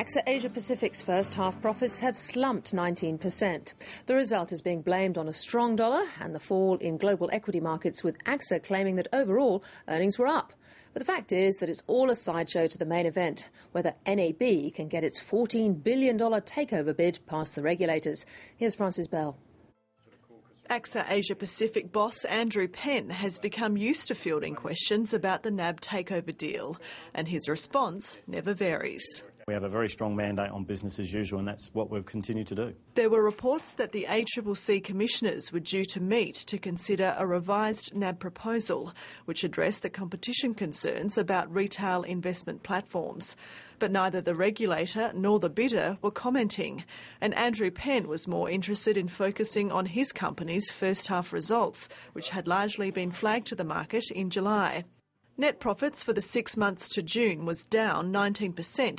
Axa Asia Pacific's first half profits have slumped 19%. The result is being blamed on a strong dollar and the fall in global equity markets, with Axa claiming that overall earnings were up. But the fact is that it's all a sideshow to the main event, whether NAB can get its $14 billion takeover bid past the regulators. Here's Francis Bell. Axa Asia Pacific boss Andrew Penn has become used to fielding questions about the NAB takeover deal, and his response never varies. We have a very strong mandate on business as usual, and that's what we'll continue to do. There were reports that the ACCC commissioners were due to meet to consider a revised NAB proposal, which addressed the competition concerns about retail investment platforms. But neither the regulator nor the bidder were commenting, and Andrew Penn was more interested in focusing on his company's first half results, which had largely been flagged to the market in July. Net profits for the 6 months to June was down 19%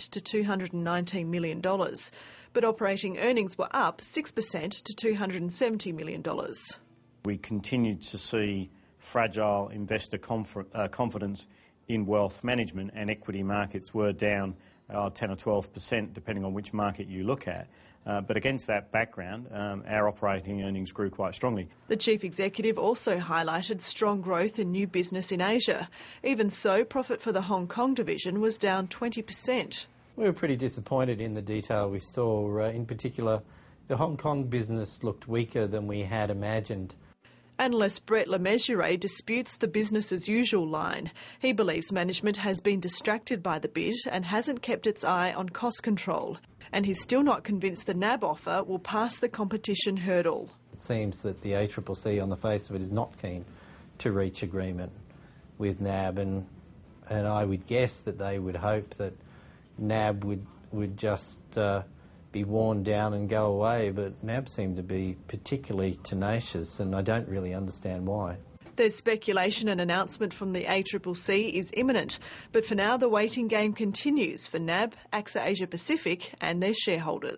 to $219 million, but operating earnings were up 6% to $270 million. We continued to see fragile investor confidence in wealth management, and equity markets were down 10 or 12%, depending on which market you look at. But against that background, our operating earnings grew quite strongly. The chief executive also highlighted strong growth in new business in Asia. Even so, profit for the Hong Kong division was down 20%. We were pretty disappointed in the detail we saw. In particular, the Hong Kong business looked weaker than we had imagined. Analyst Brett Lemessurier disputes the business-as-usual line. He believes management has been distracted by the bid and hasn't kept its eye on cost control. And he's still not convinced the NAB offer will pass the competition hurdle. It seems that the ACCC, on the face of it, is not keen to reach agreement with NAB, and I would guess that they would hope that NAB would just be worn down and go away, but NAB seem to be particularly tenacious, and I don't really understand why. There's speculation an announcement from the ACCC is imminent, but for now the waiting game continues for NAB, Axa Asia Pacific and their shareholders.